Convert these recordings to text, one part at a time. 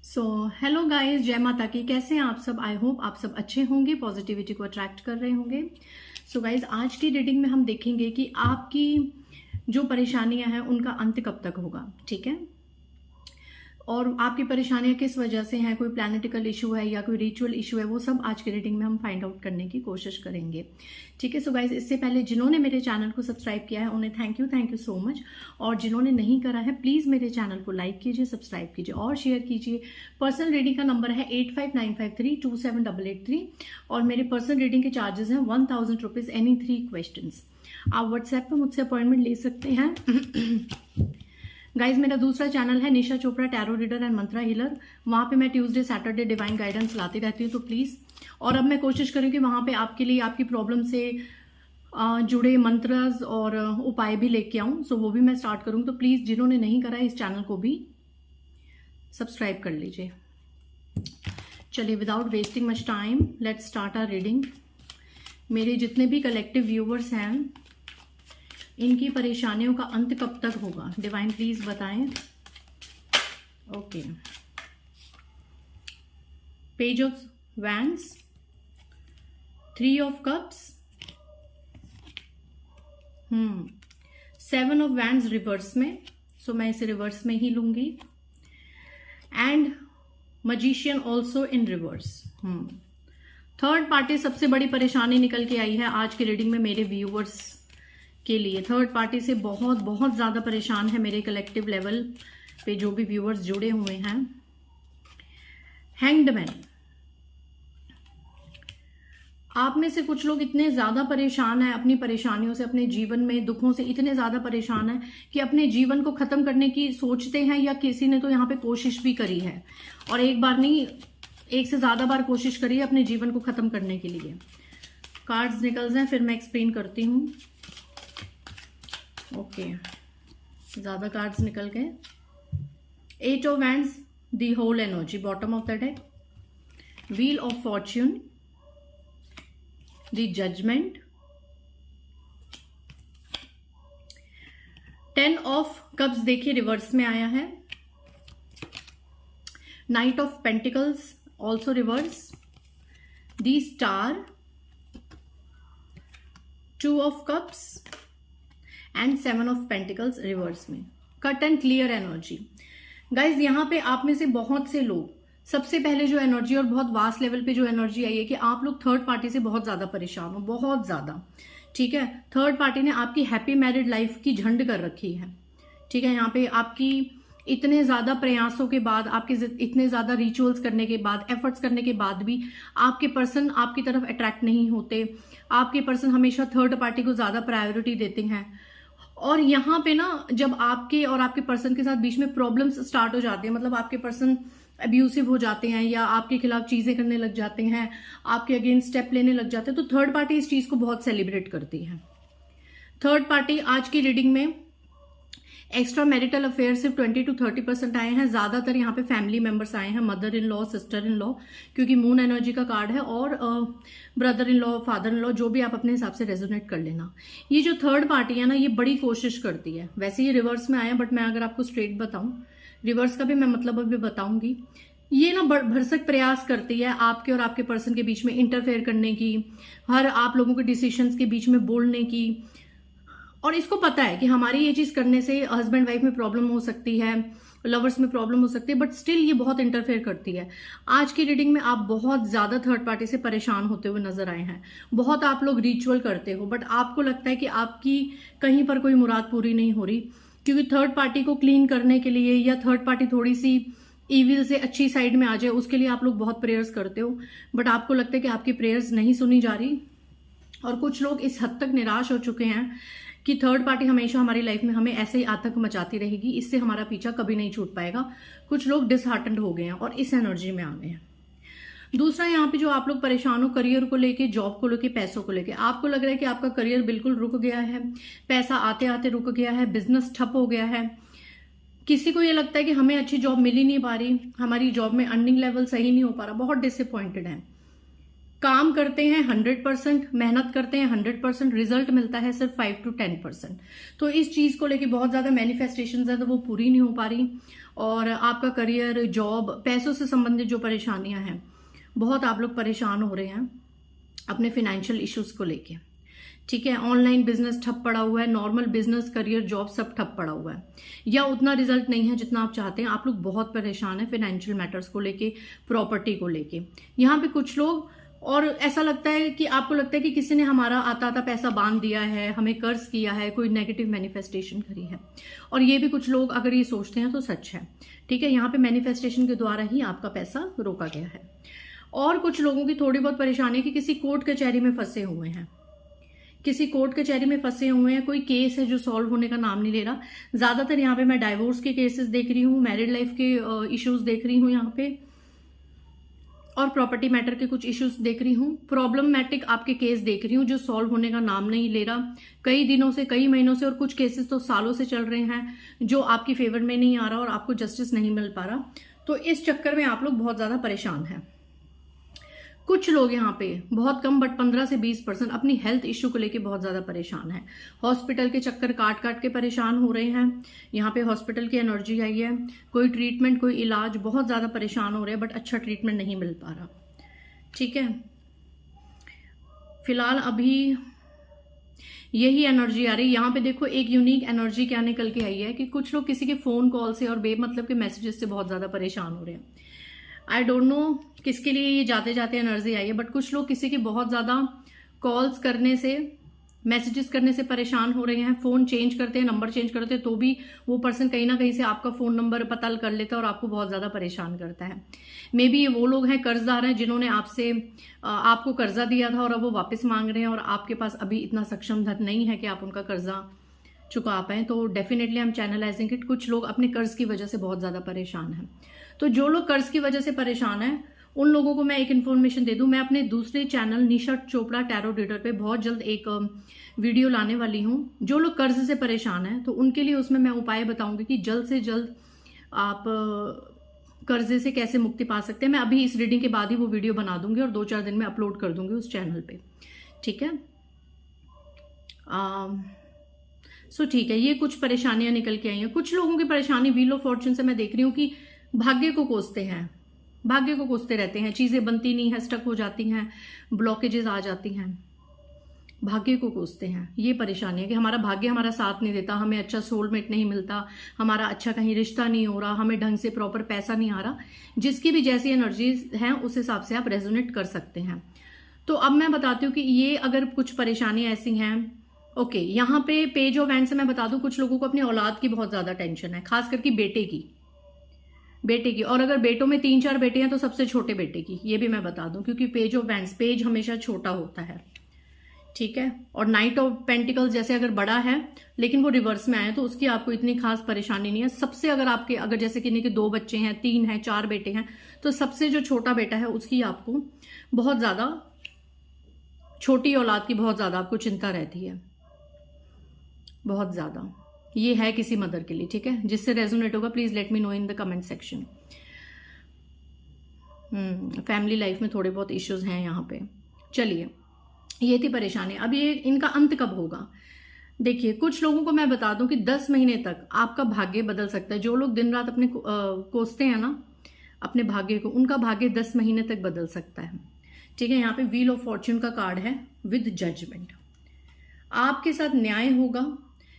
So hello guys, जय माता की। कैसे हैं आप सब? आई होप आप सब अच्छे होंगे, पॉजिटिविटी को अट्रैक्ट कर रहे होंगे। सो गाइस, आज की रीडिंग में हम देखेंगे कि आपकी जो परेशानियां हैं उनका अंत कब तक होगा। ठीक है, और आपकी परेशानियां किस वजह से हैं, कोई प्लैनेटिकल इशू है या कोई रिचुअल इशू है, वो सब आज की रीडिंग में हम फाइंड आउट करने की कोशिश करेंगे। ठीक है। सो गाइज, इससे पहले जिन्होंने मेरे चैनल को सब्सक्राइब किया है उन्हें थैंक यू सो मच, और जिन्होंने नहीं करा है प्लीज मेरे चैनल को लाइक कीजिए, सब्सक्राइब कीजिए और शेयर कीजिए। पर्सनल रीडिंग का नंबर है 8595327883 और मेरे पर्सनल रीडिंग के चार्जेस हैं 1000 रुपीज एनी 3 क्वेश्चन। आप व्हाट्सएप पर मुझसे अपॉइंटमेंट ले सकते हैं। गाइज, मेरा दूसरा चैनल है Nisha Chopra tarot reader and mantra healer. वहां पे मैं ट्यूसडे सैटरडे डिवाइन गाइडेंस लाती रहती हूँ, तो प्लीज। और अब मैं कोशिश करूँ कि वहां पे आपके लिए आपकी प्रॉब्लम से जुड़े मंत्रस और उपाय भी लेके आऊँ। सो वो भी मैं स्टार्ट करूँ, तो प्लीज जिन्होंने नहीं करा है इस चैनल को भी सब्सक्राइब कर लीजिए। चलिए, without wasting much time let's start our reading. मेरे जितने भी कलेक्टिव व्यूवर्स हैं, इनकी परेशानियों का अंत कब तक होगा, डिवाइन प्लीज बताएं। Okay, page of wands, 3 of cups, 7 of wands reverse में, सो मैं इसे रिवर्स में ही लूंगी, and magician also in reverse. Third party सबसे बड़ी परेशानी निकल के आई है आज की रीडिंग में मेरे व्यूवर्स के लिए। थर्ड पार्टी से बहुत बहुत ज्यादा परेशान है मेरे कलेक्टिव लेवल पे जो भी व्यूअर्स जुड़े हुए हैं। हैंग्ड मैन, आप में से कुछ लोग इतने ज्यादा परेशान हैं अपनी परेशानियों से, अपने जीवन में दुखों से इतने ज्यादा परेशान हैं कि अपने जीवन को खत्म करने की सोचते हैं, या किसी ने तो यहाँ पे कोशिश भी करी है, और एक बार नहीं, एक से ज्यादा बार कोशिश करी है अपने जीवन को खत्म करने के लिए। कार्ड्स निकल जाए फिर मैं एक्सप्लेन करती हूँ। ओके, ज्यादा कार्ड्स निकल गए। 8 of wands, the whole energy, bottom of the deck, wheel of fortune, the judgement, 10 of cups देखिए रिवर्स में आया है, knight of pentacles also reverse, the star, 2 of cups and 7 of pentacles reverse में। Cut and clear energy. Guys, यहाँ पे आप में से बहुत से लोग, सबसे पहले जो एनर्जी और बहुत वास्ट लेवल पे जो एनर्जी आई है कि आप लोग थर्ड पार्टी से बहुत ज्यादा परेशान हो, बहुत ज्यादा। ठीक है, थर्ड पार्टी ने आपकी हैप्पी मैरिड लाइफ की झंड कर रखी है। ठीक है, यहाँ पे आपकी इतने ज्यादा प्रयासों के बाद, आपके इतने ज्यादा रिचुअल्स करने के बाद, एफर्ट्स करने के बाद भी आपके पर्सन आपकी तरफ अट्रैक्ट नहीं होते। आपके पर्सन हमेशा थर्ड पार्टी को ज्यादा प्रायोरिटी देते हैं, और यहाँ पे ना जब आपके और आपके पर्सन के साथ बीच में प्रॉब्लम्स स्टार्ट हो जाते हैं, मतलब आपके पर्सन अब्यूसिव हो जाते हैं या आपके खिलाफ चीजें करने लग जाते हैं, आपके अगेंस्ट स्टेप लेने लग जाते हैं, तो थर्ड पार्टी इस चीज को बहुत सेलिब्रेट करती है। थर्ड पार्टी आज की रीडिंग में एक्स्ट्रा मैरिटल अफेयर सिर्फ 20 to 30% आए हैं। ज्यादातर यहाँ पे फैमिली मेंबर्स आए हैं, mother in law, sister in law, क्योंकि मून एनर्जी का कार्ड है, और brother in law, father in law, जो भी आप अपने हिसाब से रेजोनेट कर लेना। ये जो थर्ड पार्टी है ना, ये बड़ी कोशिश करती है। वैसे ये रिवर्स में आया, बट मैं अगर आपको स्ट्रेट बताऊं, रिवर्स का भी मैं मतलब अभी बताऊंगी। ये ना भरसक प्रयास करती है आपके और आपके पर्सन के बीच में इंटरफेयर करने की, हर आप लोगों के डिसीजंस के बीच में बोलने की, और इसको पता है कि हमारी ये चीज करने से हस्बैंड वाइफ में प्रॉब्लम हो सकती है, लवर्स में प्रॉब्लम हो सकती है, बट स्टिल ये बहुत इंटरफेयर करती है। आज की रीडिंग में आप बहुत ज्यादा थर्ड पार्टी से परेशान होते हुए नजर आए हैं। बहुत आप लोग रिचुअल करते हो, बट आपको लगता है कि आपकी कहीं पर कोई मुराद पूरी नहीं हो रही, क्योंकि थर्ड पार्टी को क्लीन करने के लिए, या थर्ड पार्टी थोड़ी सी ईविल से अच्छी साइड में आ जाए, उसके लिए आप लोग बहुत प्रेयर्स करते हो, बट आपको लगता है कि आपकी प्रेयर्स नहीं सुनी जा रही। और कुछ लोग इस हद तक निराश हो चुके हैं कि थर्ड पार्टी हमेशा हमारी लाइफ में हमें ऐसे ही आतंक मचाती रहेगी, इससे हमारा पीछा कभी नहीं छूट पाएगा। कुछ लोग डिसहार्टेंड हो गए हैं और इस एनर्जी में आ गए हैं। दूसरा, यहाँ पे जो आप लोग परेशान हो करियर को लेके, जॉब को लेके, पैसों को लेके, आपको लग रहा है कि आपका करियर बिल्कुल रुक गया है, पैसा आते आते रुक गया है, बिजनेस ठप हो गया है। किसी को ये लगता है कि हमें अच्छी जॉब मिल ही नहीं पा रही, हमारी जॉब में अर्निंग लेवल सही नहीं हो पा रहा, बहुत डिसअपॉइंटेड है। काम करते हैं 100%, मेहनत करते हैं 100%, रिजल्ट मिलता है सिर्फ 5 to 10%। तो इस चीज को लेके बहुत ज्यादा मैनिफेस्टेशंस है तो वो पूरी नहीं हो पा रही। और आपका करियर, जॉब, पैसों से संबंधित जो परेशानियां हैं, बहुत आप लोग परेशान हो रहे हैं अपने फाइनेंशियल इश्यूज को लेके, ठीक है। ऑनलाइन बिजनेस ठप पड़ा हुआ है, नॉर्मल बिजनेस, करियर, जॉब सब ठप पड़ा हुआ है, या उतना रिजल्ट नहीं है जितना आप चाहते हैं। आप लोग बहुत परेशान हैं फाइनेंशियल मैटर्स को लेके, प्रॉपर्टी को लेके। यहाँ पे कुछ लोग, और ऐसा लगता है कि आपको लगता है कि किसी ने हमारा आता आता पैसा बांध दिया है, हमें कर्ज किया है, कोई नेगेटिव मैनिफेस्टेशन करी है। और ये भी कुछ लोग अगर ये सोचते हैं तो सच है, ठीक है। यहाँ पे मैनिफेस्टेशन के द्वारा ही आपका पैसा रोका गया है। और कुछ लोगों की थोड़ी बहुत परेशानी है कि किसी कोर्ट कचहरी में फंसे हुए हैं, किसी कोर्ट कचहरी में फंसे हुए हैं, कोई केस है जो सॉल्व होने का नाम नहीं ले रहा। ज्यादातर यहाँ पे मैं डाइवोर्स के केसेस देख रही हूँ, मैरिड लाइफ के इश्यूज देख रही हूँ यहाँ पे, और प्रॉपर्टी मैटर के कुछ इश्यूज देख रही हूँ। प्रॉब्लमैटिक आपके केस देख रही हूँ जो सॉल्व होने का नाम नहीं ले रहा, कई दिनों से, कई महीनों से, और कुछ केसेस तो सालों से चल रहे हैं जो आपकी फेवर में नहीं आ रहा और आपको जस्टिस नहीं मिल पा रहा। तो इस चक्कर में आप लोग बहुत ज्यादा परेशान हैं। कुछ लोग यहाँ पे, बहुत कम बट 15 से 20% अपनी हेल्थ इश्यू को लेके बहुत ज्यादा परेशान है। हॉस्पिटल के चक्कर काट काट के परेशान हो रहे हैं। यहाँ पे हॉस्पिटल की एनर्जी आई है, कोई ट्रीटमेंट, कोई इलाज, बहुत ज्यादा परेशान हो रहे हैं बट अच्छा ट्रीटमेंट नहीं मिल पा रहा, ठीक है। फिलहाल अभी यही एनर्जी आ रही है। यहाँ पे देखो एक यूनिक एनर्जी क्या निकल के आई है कि कुछ लोग किसी के फोन कॉल से और बेमतलब के मैसेजेस से बहुत ज्यादा परेशान हो रहे हैं। आई डोंट नो किसके लिए ये जाते जाते एनर्जी आई है, बट कुछ लोग किसी के बहुत ज्यादा कॉल्स करने से, मैसेजेस करने से परेशान हो रहे हैं। फोन चेंज करते हैं, नंबर चेंज करते हैं तो भी वो पर्सन कहीं ना कहीं से आपका फोन नंबर पता कर लेता है और आपको बहुत ज्यादा परेशान करता है। मे बी ये वो लोग हैं, कर्जदार हैं, जिन्होंने आपको कर्जा दिया था और अब वो वापस मांग रहे हैं और आपके पास अभी इतना सक्षम धन नहीं है कि आप उनका कर्जा चुका पाएं। तो डेफिनेटली हम चैनलाइजिंग इट। कुछ लोग अपने कर्ज की वजह से बहुत ज्यादा परेशान हैं। तो जो लोग कर्ज की वजह से परेशान हैं उन लोगों को मैं एक इन्फॉर्मेशन दे दूं, मैं अपने दूसरे चैनल निशा चोपड़ा टैरो रीडर पे बहुत जल्द एक वीडियो लाने वाली हूं। जो लोग कर्ज से परेशान हैं तो उनके लिए उसमें मैं उपाय बताऊंगी कि जल्द से जल्द आप कर्जे से कैसे मुक्ति पा सकते हैं। मैं अभी इस रीडिंग के बाद ही वो वीडियो बना दूंगी और 2-4 दिन में अपलोड कर दूंगी उस चैनल पे, ठीक है। सो ठीक है, ये कुछ परेशानियां निकल के आई हैं। कुछ लोगों की परेशानी व्हील ऑफ फॉर्चून से मैं देख रही हूँ कि भाग्य को कोसते हैं, भाग्य को कोसते रहते हैं, चीजें बनती नहीं है, स्टक हो जाती हैं, ब्लॉकेजेस आ जाती हैं, भाग्य को कोसते हैं। ये परेशानी है कि हमारा भाग्य हमारा साथ नहीं देता, हमें अच्छा सोलमेट नहीं मिलता, हमारा अच्छा कहीं रिश्ता नहीं हो रहा, हमें ढंग से प्रॉपर पैसा नहीं आ रहा। जिसकी भी जैसी एनर्जीज हैं उस हिसाब से आप रेजोनेट कर सकते हैं। तो अब मैं बताती हूँ कि ये अगर कुछ परेशानियां ऐसी हैं, ओके, यहाँ पे पेज ऑफ हैंड से मैं बता दूं कुछ लोगों को अपनी औलाद की बहुत ज्यादा टेंशन है, खास करके बेटे की। और अगर बेटों में 3-4 बेटे हैं तो सबसे छोटे बेटे की, ये भी मैं बता दूं, क्योंकि पेज ऑफ वैंड्स, पेज हमेशा छोटा होता है, ठीक है। और नाइट ऑफ पेंटिकल्स जैसे अगर बड़ा है लेकिन वो रिवर्स में आए तो उसकी आपको इतनी खास परेशानी नहीं है। सबसे अगर जैसे कि 2 बच्चे हैं, 3 हैं, 4 बेटे हैं, तो सबसे जो छोटा बेटा है उसकी आपको बहुत ज्यादा, छोटी औलाद की बहुत ज्यादा आपको चिंता रहती है, बहुत ज्यादा। ये है किसी मदर के लिए, ठीक है। जिससे रेजोनेट होगा please let me know in the comment section. Family life में थोड़े बहुत इश्यूज हैं यहाँ पे। चलिए, ये थी परेशानी। अब ये इनका अंत कब होगा? देखिए, कुछ लोगों को मैं बता दूं कि 10 महीने तक आपका भाग्य बदल सकता है। जो लोग दिन रात अपने कोसते हैं ना अपने भाग्य को, उनका भाग्य 10 महीने तक बदल सकता है, ठीक है। यहाँ पे व्हील ऑफ फॉर्च्यून का कार्ड है विद जजमेंट। आपके साथ न्याय होगा।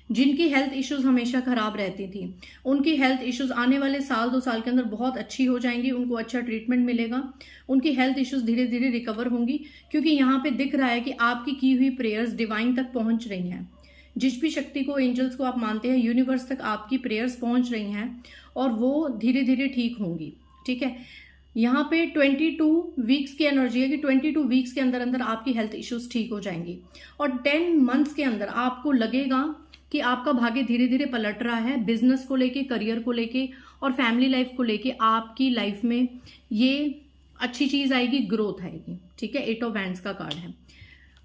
जिनकी हेल्थ इश्यूज हमेशा खराब रहती थी उनकी हेल्थ इश्यूज आने वाले 1-2 साल के अंदर बहुत अच्छी हो जाएंगी, उनको अच्छा ट्रीटमेंट मिलेगा, उनकी हेल्थ इश्यूज धीरे धीरे रिकवर होंगी। क्योंकि यहाँ पे दिख रहा है कि आपकी की हुई प्रेयर्स डिवाइन तक पहुंच रही हैं। जिस भी शक्ति को, एंजल्स को आप मानते हैं, यूनिवर्स तक आपकी प्रेयर्स पहुंच रही हैं और वो धीरे धीरे ठीक होंगी, ठीक है। यहाँ पे 22 वीक्स की एनर्जी है कि 22 वीक्स के अंदर अंदर आपकी हेल्थ इश्यूज ठीक हो जाएंगी और 10 मंथ्स के अंदर आपको लगेगा कि आपका भाग्य धीरे धीरे पलट रहा है। बिजनेस को लेके, करियर को लेके और फैमिली लाइफ को लेके आपकी लाइफ में ये अच्छी चीज आएगी, ग्रोथ आएगी, ठीक है। 8 ऑफ वैंड्स का कार्ड है।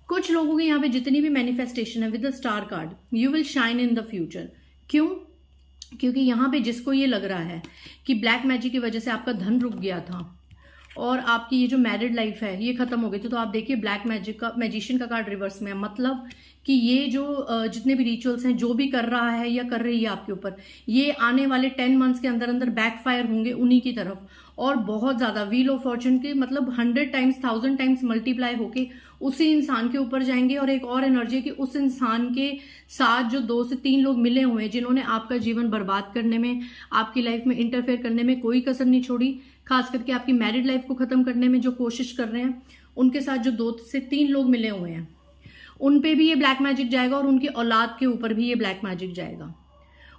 कुछ लोगों की यहाँ पे जितनी भी मैनिफेस्टेशन है with the star card, you will shine in the future. क्यों? क्योंकि यहाँ पे जिसको ये लग रहा है कि ब्लैक मैजिक की वजह से आपका धन रुक गया था और आपकी ये जो मैरिड लाइफ है ये खत्म हो गई थी, तो आप देखिए ब्लैक मैजिशियन का कार्ड रिवर्स में है। मतलब कि ये जो जितने भी रिचुअल्स हैं, जो भी कर रहा है या कर रही है आपके ऊपर, ये आने वाले 10 मंथ्स के अंदर अंदर बैकफायर होंगे उन्हीं की तरफ, और बहुत ज्यादा व्हील ऑफ फॉर्चून के मतलब 100 टाइम्स 1000 टाइम्स मल्टीप्लाई होके उसी इंसान के ऊपर जाएंगे। और एक और एनर्जी कि उस इंसान के साथ जो 2 से 3 लोग मिले हुए हैं जिन्होंने आपका जीवन बर्बाद करने में, आपकी लाइफ में इंटरफेयर करने में कोई कसर नहीं छोड़ी, खास करके आपकी मैरिड लाइफ को खत्म करने में जो कोशिश कर रहे हैं, उनके साथ जो 2 से 3 लोग मिले हुए हैं उन पे भी ये ब्लैक मैजिक जाएगा, और उनकी औलाद के ऊपर भी ये ब्लैक मैजिक जाएगा।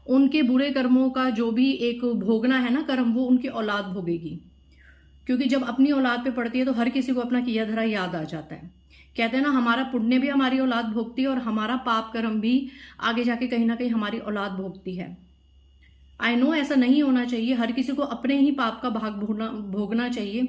उनके बुरे कर्मों का जो भी एक भोगना है ना कर्म, वो उनकी औलाद भोगेगी, क्योंकि जब अपनी औलाद पे पड़ती है तो हर किसी को अपना किया धरा याद आ जाता है। कहते हैं ना, हमारा पुण्य भी हमारी औलाद भोगती है और हमारा पाप कर्म भी आगे जाके कहीं ना कहीं हमारी औलाद भोगती है। आई नो ऐसा नहीं होना चाहिए, हर किसी को अपने ही पाप का भाग भोगना चाहिए।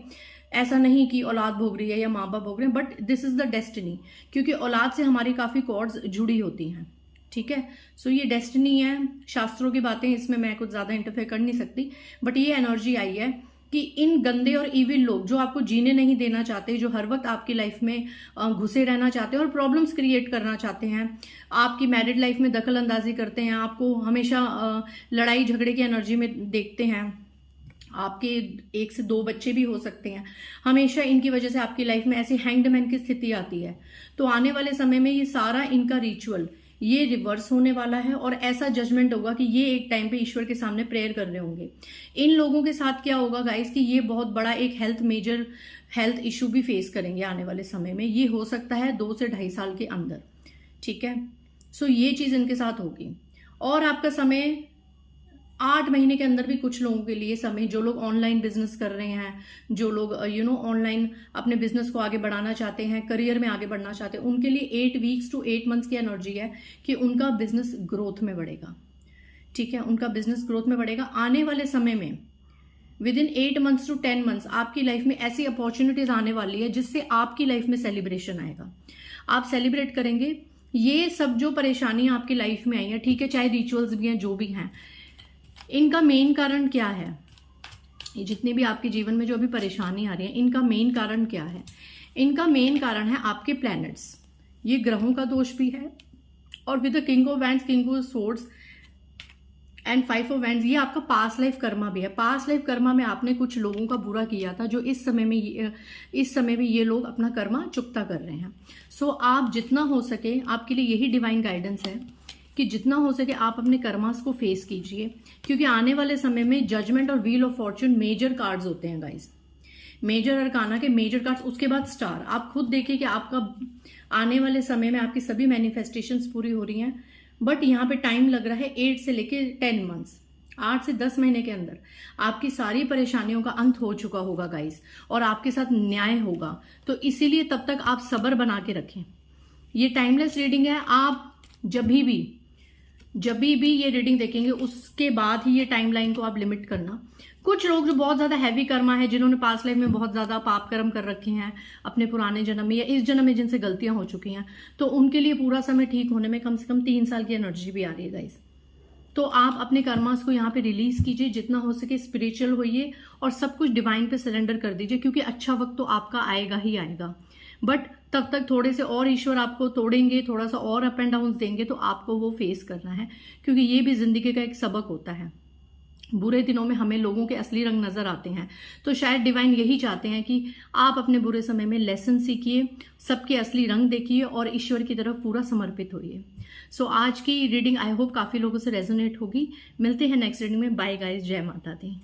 ऐसा नहीं कि औलाद भोग रही है या माँ बाप भोग रहे हैं, but this is the destiny, क्योंकि औलाद से हमारी काफी कॉर्ड्स जुड़ी होती हैं। ठीक है, सो ये डेस्टिनी है, शास्त्रों की बातें, इसमें मैं कुछ ज्यादा इंटरफेयर कर नहीं सकती, बट ये एनर्जी आई है कि इन गंदे और इविल लोग जो आपको जीने नहीं देना चाहते, जो हर वक्त आपकी लाइफ में घुसे रहना चाहते हैं और प्रॉब्लम्स क्रिएट करना चाहते हैं, आपकी मैरिड लाइफ में दखल अंदाजी करते हैं, आपको हमेशा लड़ाई झगड़े की एनर्जी में देखते हैं, आपके 1 से 2 बच्चे भी हो सकते हैं, हमेशा इनकी वजह से आपकी लाइफ में ऐसी हैंगड मैन की स्थिति आती है। तो आने वाले समय में ये सारा इनका रिचुअल ये रिवर्स होने वाला है, और ऐसा जजमेंट होगा कि ये एक टाइम पे ईश्वर के सामने प्रेयर कर रहे होंगे। इन लोगों के साथ क्या होगा गाइस कि ये बहुत बड़ा एक मेजर हेल्थ इशू भी फेस करेंगे आने वाले समय में। ये हो सकता है 2 से 2.5 साल के अंदर। ठीक है, सो ये चीज इनके साथ होगी। और आपका समय 8 महीने के अंदर भी कुछ लोगों के लिए समय, जो लोग ऑनलाइन बिजनेस कर रहे हैं, जो लोग ऑनलाइन अपने बिजनेस को आगे बढ़ाना चाहते हैं, करियर में आगे बढ़ना चाहते हैं, उनके लिए 8 वीक्स to 8 मंथ्स की एनर्जी है कि उनका बिजनेस ग्रोथ में बढ़ेगा। ठीक है, उनका बिजनेस ग्रोथ में बढ़ेगा। आने वाले समय में with in 8 months to 10 months आपकी लाइफ में ऐसी अपॉर्चुनिटीज आने वाली है जिससे आपकी लाइफ में सेलिब्रेशन आएगा। आप सेलिब्रेट करेंगे ये सब जो परेशानियां आपकी लाइफ में आई हैं, ठीक है, चाहे रिचुअल्स भी हैं, जो भी हैं, इनका मेन कारण क्या है? ये जितनी भी आपके जीवन में जो अभी परेशानी आ रही है, इनका मेन कारण क्या है? इनका मेन कारण है आपके प्लैनेट्स। ये ग्रहों का दोष भी है, और with the king of wands, king of swords and 5 of wands, ये आपका पास्ट लाइफ कर्मा भी है। पास्ट लाइफ कर्मा में आपने कुछ लोगों का बुरा किया था, जो इस समय में ये लोग अपना कर्मा चुकता कर रहे हैं। सो आप जितना हो सके, आपके लिए यही डिवाइन गाइडेंस है कि जितना हो सके आप अपने कर्मास को फेस कीजिए, क्योंकि आने वाले समय में जजमेंट और wheel of fortune major cards होते हैं गाइस, मेजर अरकाना के मेजर कार्ड्स, उसके बाद स्टार। आप खुद देखिए कि आपका आने वाले समय में आपकी सभी मैनिफेस्टेशंस पूरी हो रही हैं, बट यहाँ पे टाइम लग रहा है 8 से लेके 10 मंथ्स, 8 से 10 महीने के अंदर आपकी सारी परेशानियों का अंत हो चुका होगा गाइस, और आपके साथ न्याय होगा। तो इसीलिए तब तक आप सब्र बना के रखें। ये टाइमलेस रीडिंग है, आप जब भी ये रीडिंग देखेंगे उसके बाद ही ये टाइमलाइन को आप लिमिट करना। कुछ लोग जो बहुत ज्यादा हैवी कर्मा है, जिन्होंने पास्ट लाइफ में बहुत ज्यादा पाप कर्म कर रखे हैं अपने पुराने जन्म में या इस जन्म में, जिनसे गलतियां हो चुकी हैं, तो उनके लिए पूरा समय ठीक होने में कम से कम 3 साल की एनर्जी भी आ रही है गाइस। तो आप अपने कर्मास को यहाँ पे रिलीज कीजिए, जितना हो सके स्पिरिचुअल होइए और सब कुछ डिवाइन पे सरेंडर कर दीजिए, क्योंकि अच्छा वक्त तो आपका आएगा ही आएगा। बट तब तक थोड़े से और ईश्वर आपको तोड़ेंगे, थोड़ा सा और अप एंड डाउन देंगे, तो आपको वो फेस करना है, क्योंकि ये भी जिंदगी का एक सबक होता है। बुरे दिनों में हमें लोगों के असली रंग नजर आते हैं, तो शायद डिवाइन यही चाहते हैं कि आप अपने बुरे समय में लेसन सीखिए, सबके असली रंग देखिए और ईश्वर की तरफ पूरा समर्पित होइए। सो आज की रीडिंग आई होप काफी लोगों से रेजोनेट होगी। मिलते हैं नेक्स्ट रीडिंग में। बाय गाइस, जय माता दी।